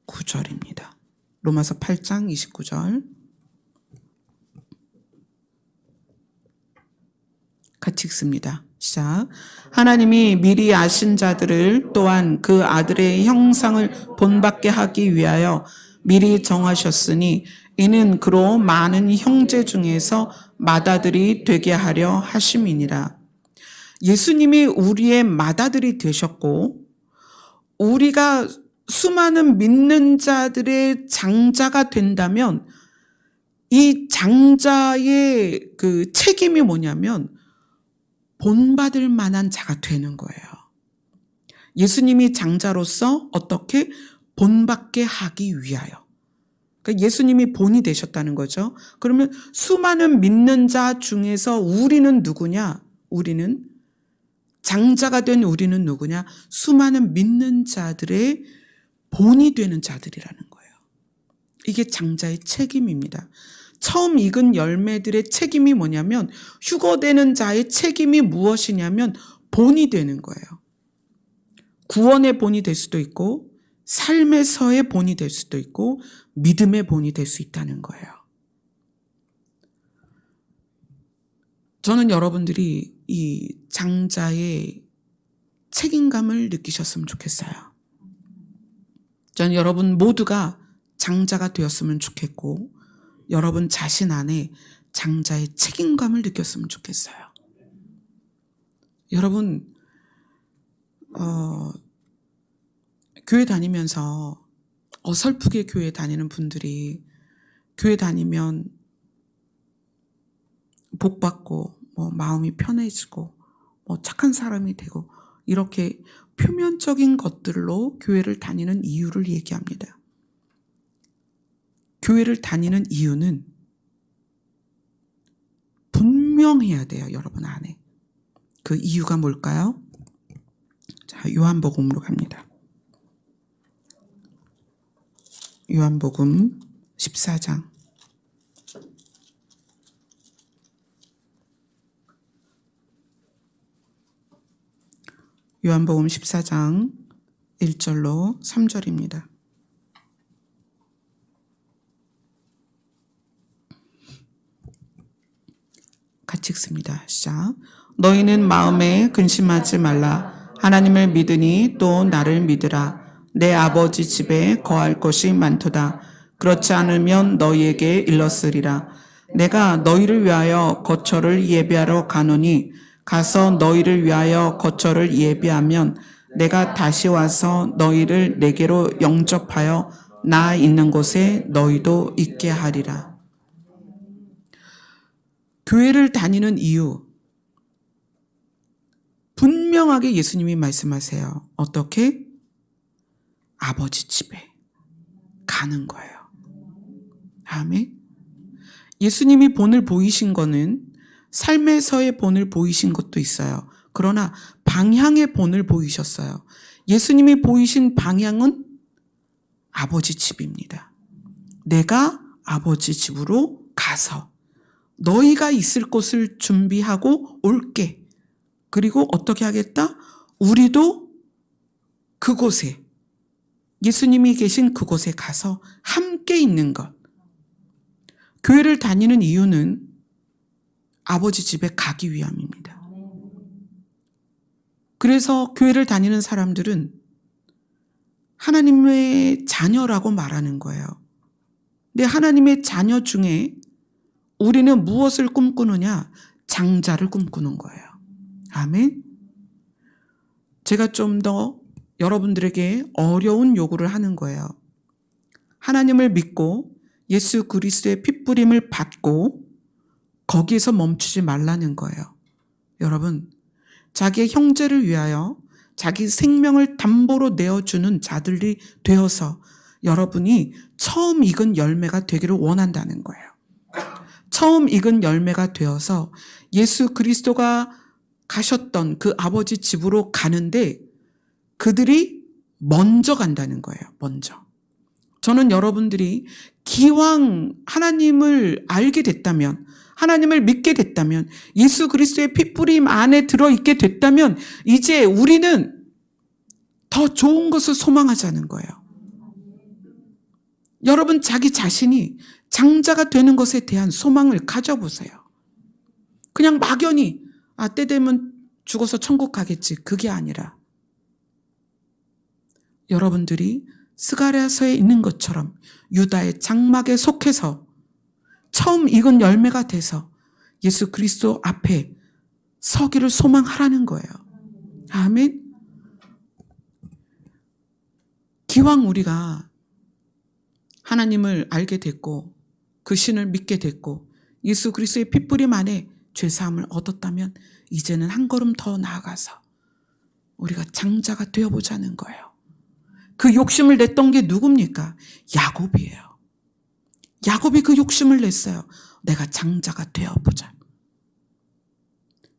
29절입니다. 로마서 8장 29절 같이 읽습니다. 시작. 하나님이 미리 아신 자들을 또한 그 아들의 형상을 본받게 하기 위하여 미리 정하셨으니 이는 그로 많은 형제 중에서 맏아들이 되게 하려 하심이니라. 예수님이 우리의 맏아들이 되셨고 우리가 수많은 믿는 자들의 장자가 된다면 이 장자의 그 책임이 뭐냐면 본받을 만한 자가 되는 거예요. 예수님이 장자로서 어떻게 본받게 하기 위하여. 그러니까 예수님이 본이 되셨다는 거죠. 그러면 수많은 믿는 자 중에서 우리는 누구냐? 우리는 장자가 된 우리는 누구냐? 수많은 믿는 자들의 본이 되는 자들이라는 거예요. 이게 장자의 책임입니다. 처음 익은 열매들의 책임이 뭐냐면 휴거되는 자의 책임이 무엇이냐면 본이 되는 거예요. 구원의 본이 될 수도 있고 삶에서의 본이 될 수도 있고 믿음의 본이 될 수 있다는 거예요. 저는 여러분들이 이 장자의 책임감을 느끼셨으면 좋겠어요. 저는 여러분 모두가 장자가 되었으면 좋겠고 여러분 자신 안에 장자의 책임감을 느꼈으면 좋겠어요. 여러분 교회 다니면서 어설프게 교회 다니는 분들이 교회 다니면 복 받고 마음이 편해지고 착한 사람이 되고 이렇게 표면적인 것들로 교회를 다니는 이유를 얘기합니다. 교회를 다니는 이유는 분명해야 돼요, 여러분 안에. 그 이유가 뭘까요? 자, 요한복음으로 갑니다. 요한복음 14장. 요한복음 14장 1절로 3절입니다. 같이 읽습니다. 시작. 너희는 마음에 근심하지 말라. 하나님을 믿으니 또 나를 믿으라. 내 아버지 집에 거할 것이 많도다. 그렇지 않으면 너희에게 일렀으리라. 내가 너희를 위하여 거처를 예비하러 가노니 가서 너희를 위하여 거처를 예비하면 내가 다시 와서 너희를 내게로 영접하여 나 있는 곳에 너희도 있게 하리라. 교회를 다니는 이유 분명하게 예수님이 말씀하세요. 어떻게? 아버지 집에 가는 거예요. 아멘. 예수님이 본을 보이신 거는 삶에서의 본을 보이신 것도 있어요. 그러나 방향의 본을 보이셨어요. 예수님이 보이신 방향은 아버지 집입니다. 내가 아버지 집으로 가서 너희가 있을 곳을 준비하고 올게. 그리고 어떻게 하겠다? 우리도 그곳에, 예수님이 계신 그곳에 가서 함께 있는 것. 교회를 다니는 이유는 아버지 집에 가기 위함입니다. 그래서 교회를 다니는 사람들은 하나님의 자녀라고 말하는 거예요. 근데 하나님의 자녀 중에 우리는 무엇을 꿈꾸느냐? 장자를 꿈꾸는 거예요. 아멘. 제가 좀 더 여러분들에게 어려운 요구를 하는 거예요. 하나님을 믿고 예수 그리스도의 핏부림을 받고 거기에서 멈추지 말라는 거예요. 여러분, 자기의 형제를 위하여 자기 생명을 담보로 내어주는 자들이 되어서 여러분이 처음 익은 열매가 되기를 원한다는 거예요. 처음 익은 열매가 되어서 예수 그리스도가 가셨던 그 아버지 집으로 가는데 그들이 먼저 간다는 거예요. 먼저. 저는 여러분들이 기왕 하나님을 알게 됐다면, 하나님을 믿게 됐다면, 예수 그리스도의 핏부림 안에 들어있게 됐다면 이제 우리는 더 좋은 것을 소망하자는 거예요. 여러분, 자기 자신이 장자가 되는 것에 대한 소망을 가져보세요. 그냥 막연히 때 되면 죽어서 천국 가겠지. 그게 아니라 여러분들이 스가랴서에 있는 것처럼 유다의 장막에 속해서 처음 익은 열매가 돼서 예수 그리스도 앞에 서기를 소망하라는 거예요. 아멘. 기왕 우리가 하나님을 알게 됐고 그 신을 믿게 됐고 예수 그리스도의 핏부림 안에 죄사함을 얻었다면 이제는 한 걸음 더 나아가서 우리가 장자가 되어보자는 거예요. 그 욕심을 냈던 게 누굽니까? 야곱이에요. 야곱이 그 욕심을 냈어요. 내가 장자가 되어보자.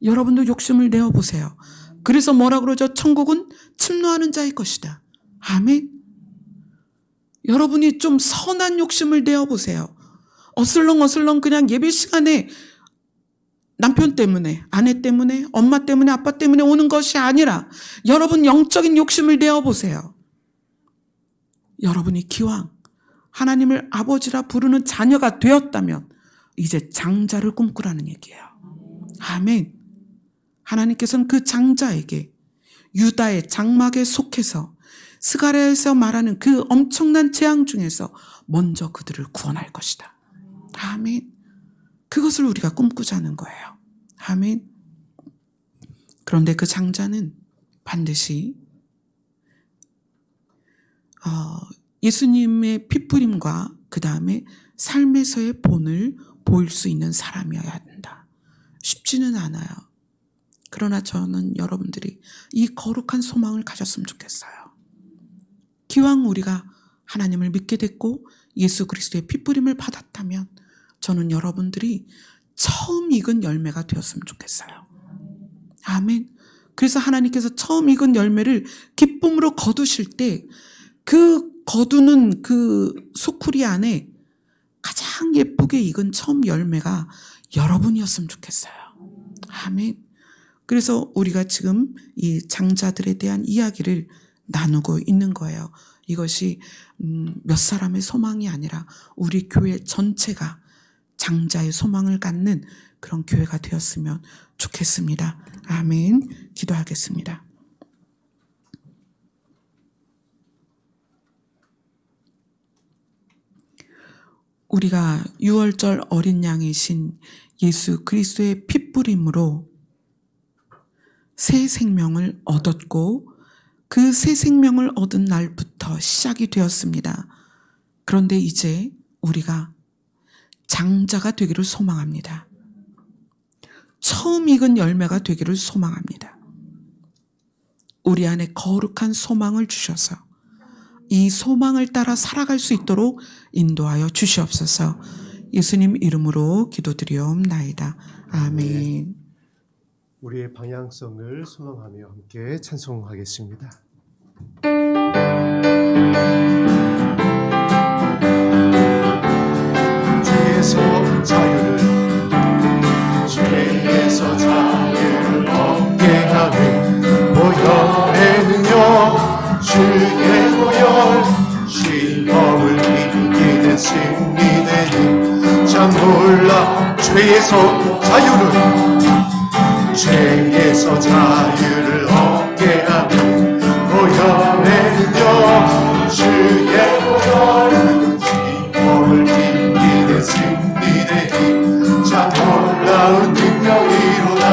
여러분도 욕심을 내어보세요. 그래서 뭐라 그러죠? 천국은 침노하는 자의 것이다. 아멘. 여러분이 좀 선한 욕심을 내어보세요. 어슬렁어슬렁 그냥 예배 시간에 남편 때문에, 아내 때문에, 엄마 때문에, 아빠 때문에 오는 것이 아니라 여러분 영적인 욕심을 내어보세요. 여러분이 기왕 하나님을 아버지라 부르는 자녀가 되었다면 이제 장자를 꿈꾸라는 얘기예요. 아멘. 하나님께서는 그 장자에게 유다의 장막에 속해서 스가랴에서 말하는 그 엄청난 재앙 중에서 먼저 그들을 구원할 것이다. 아멘. 그것을 우리가 꿈꾸자는 거예요. 아멘. 그런데 그 장자는 반드시 예수님의 핏부림과 그 다음에 삶에서의 본을 보일 수 있는 사람이어야 한다. 쉽지는 않아요. 그러나 저는 여러분들이 이 거룩한 소망을 가졌으면 좋겠어요. 기왕 우리가 하나님을 믿게 됐고 예수 그리스도의 핏부림을 받았다면 저는 여러분들이 처음 익은 열매가 되었으면 좋겠어요. 아멘. 그래서 하나님께서 처음 익은 열매를 기쁨으로 거두실 때 그 거두는 그 소쿠리 안에 가장 예쁘게 익은 처음 열매가 여러분이었으면 좋겠어요. 아멘. 그래서 우리가 지금 이 장자들에 대한 이야기를 나누고 있는 거예요. 이것이 몇 사람의 소망이 아니라 우리 교회 전체가 장자의 소망을 갖는 그런 교회가 되었으면 좋겠습니다. 아멘. 기도하겠습니다. 우리가 유월절 어린 양이신 예수 그리스도의 핏부림으로 새 생명을 얻었고 그 새 생명을 얻은 날부터 시작이 되었습니다. 그런데 이제 우리가 장자가 되기를 소망합니다. 처음 익은 열매가 되기를 소망합니다. 우리 안에 거룩한 소망을 주셔서 이 소망을 따라 살아갈 수 있도록 인도하여 주시옵소서. 예수님 이름으로 기도드리옵나이다. 아멘. 우리의 방향성을 소망하며 함께 찬송하겠습니다. 죄에서 자유를 얻게 하는 보혈의 능력 주의 보혈 시험을 이기는 승리되니 참 놀라 죄에서 자유를 얻게 하는 보혈의 능력 주의 보혈 시험을 이기는 승리되니 참 놀라운 능력이로다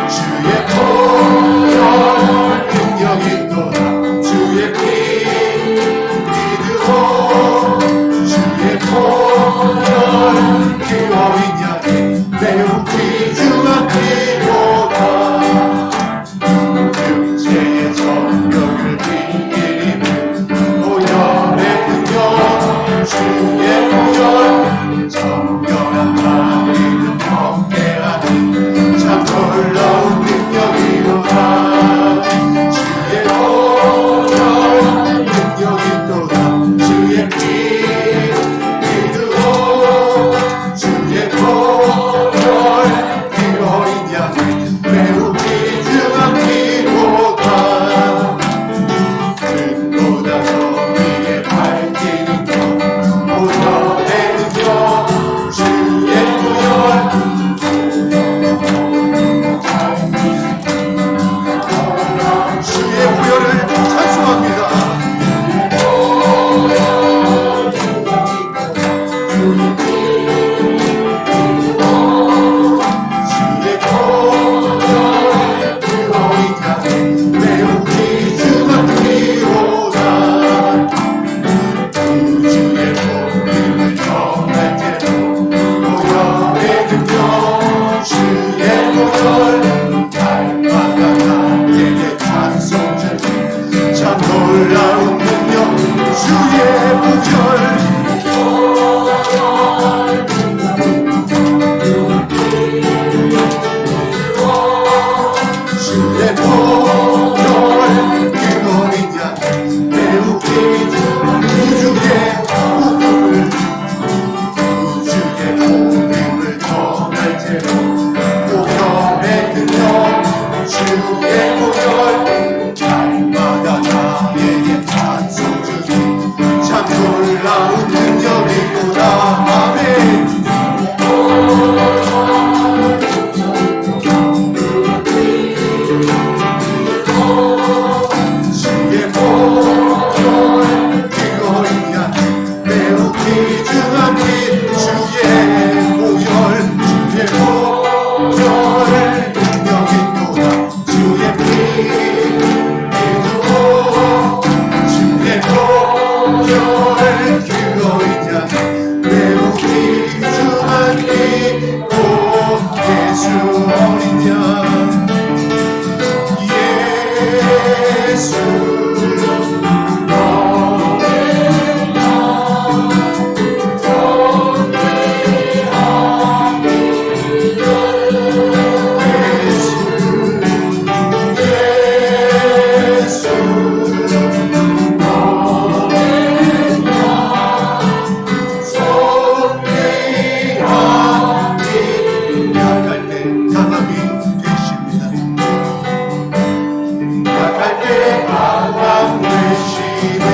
주의 보혈 능력이로다 주의 피 믿으오 주의 보혈 피와 인양이 매우 귀중한 피로다 육체의 정욕을 이기는 보혈의 능력 주의 보혈 정결한 마음을 얻게 하는 참 놀라운 능력이로다 주의 보혈 능력이로다 주의 피 믿으오 주의 보혈 피로 인양이 매우 귀중한 피로다 금보다 더 위에 밝히는 것 보혈의 능력 주의 보혈 주의 보혈을 찬송합니다. 주의 보혈 피로 인양이 매우 귀중한 피로다 주의 복음을 전할 때도 보혈의 능력 주의 보혈 날마다 나에게 찬송 주니 참 놀라운 능력 주의 보혈 주의 보혈 그로 인양 매우 귀중한 주의 복음을 전할 때도 보혈의 능력 주의 보혈 날마다 나에게 찬송 주니 참 놀라운 능력이구나 아멘 주의 보혈 그로 인양 매우 귀중한 피 주의 보혈 능력이도다 주의 피 믿으오 주의 보혈 그로 인양 매우 귀중한 피 오 예수 어린 양 예수 약할 때 강함이 되십니다. 약할 때 강함 되시네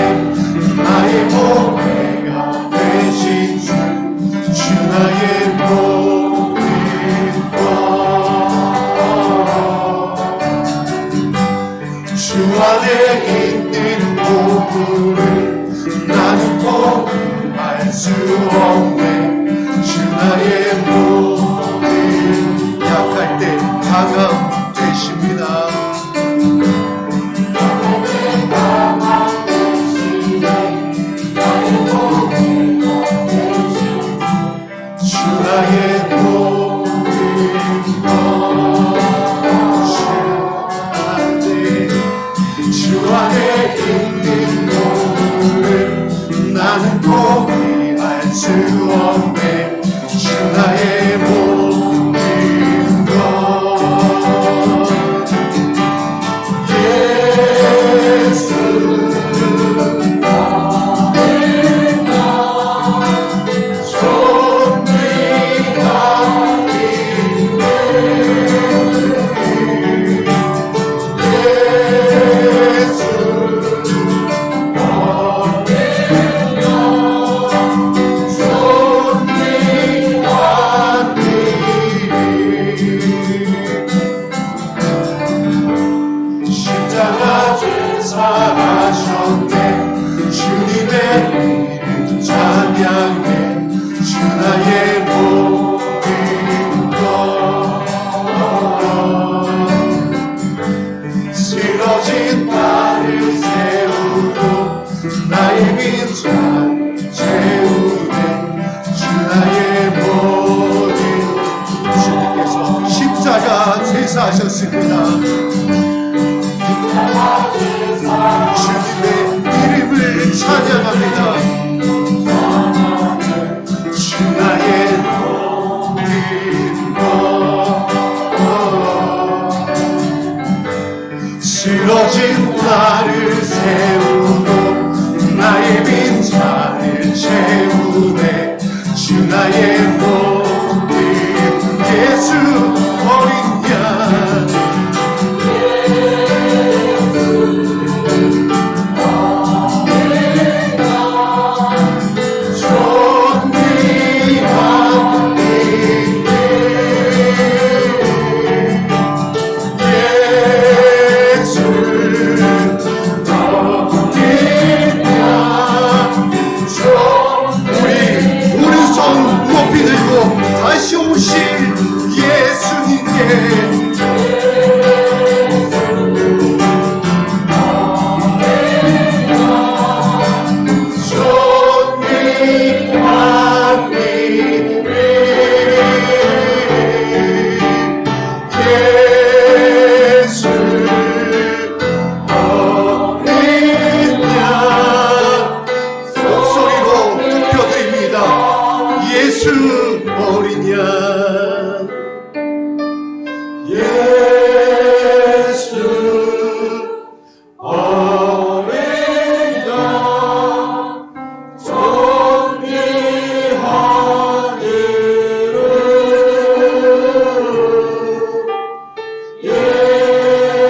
나의 보배가 되신 주 나의 모든 주 안에 있는 보물을 나는 포기할 수 없네 주 나의 모든 약할 때 강함 되십니다. 주 나의 모든 주 안에 있는 보물을 나는 포기할 수 없네 살아셨네. 주님의 이름 찬양해. 주 나의 모든 것. 쓰러진 나를 세우고 나의 빈잔 채우네. 주 나의 모든. 주님께서 십자가 제사하셨습니다. 주님의 이름을 찬양합니다. 주 나의 모든 것. 쓰러진 나를 세우고 나의 빈잔을 채우네. 주 나의 모든 예수 어린 양. 다시 오실 예수님께 예수 어린 양. 예수 어린 양 정리하리라. 예수 어린 양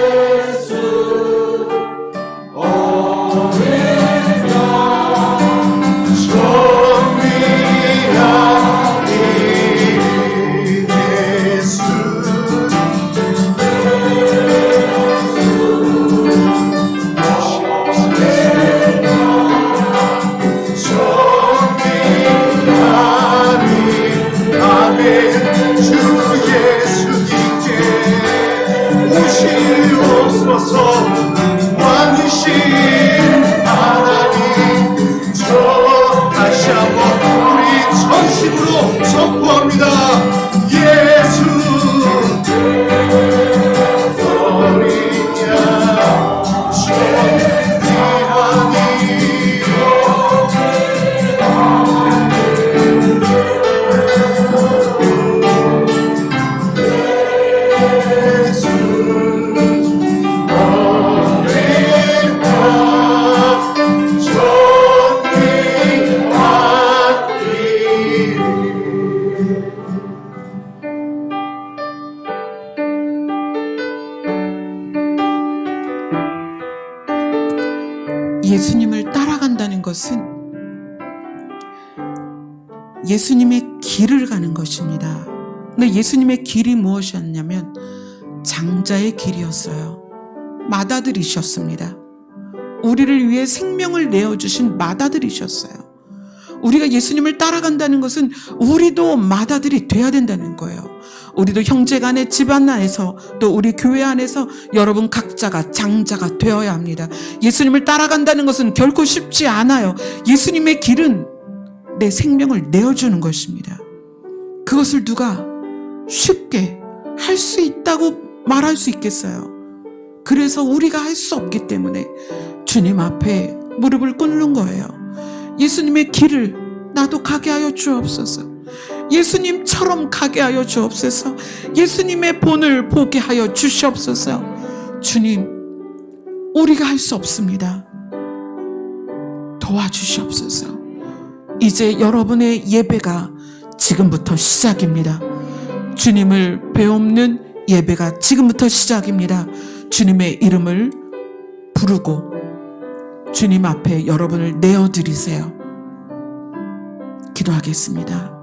왕이신 하나님, 저 다시 한번 우리 전심으로 선포합니다. 예수 어린 양 예수님을 따라간다는 것은 예수님의 길을 가는 것입니다. 근데 예수님의 길이 무엇이었냐면 장자의 길이었어요. 맏아들이셨습니다. 우리를 위해 생명을 내어주신 맏아들이셨어요. 우리가 예수님을 따라간다는 것은 우리도 맏아들이 돼야 된다는 거예요. 우리도 형제간의 집안 안에서 또 우리 교회 안에서 여러분 각자가 장자가 되어야 합니다. 예수님을 따라간다는 것은 결코 쉽지 않아요. 예수님의 길은 내 생명을 내어주는 것입니다. 그것을 누가 쉽게 할 수 있다고 말할 수 있겠어요? 그래서 우리가 할 수 없기 때문에 주님 앞에 무릎을 꿇는 거예요. 예수님의 길을 나도 가게 하여 주옵소서. 예수님처럼 가게 하여 주옵소서. 예수님의 본을 보게 하여 주시옵소서. 주님, 우리가 할 수 없습니다. 도와주시옵소서. 이제 여러분의 예배가 지금부터 시작입니다. 주님을 배움는 예배가 지금부터 시작입니다. 주님의 이름을 부르고 주님 앞에 여러분을 내어드리세요. 기도하겠습니다.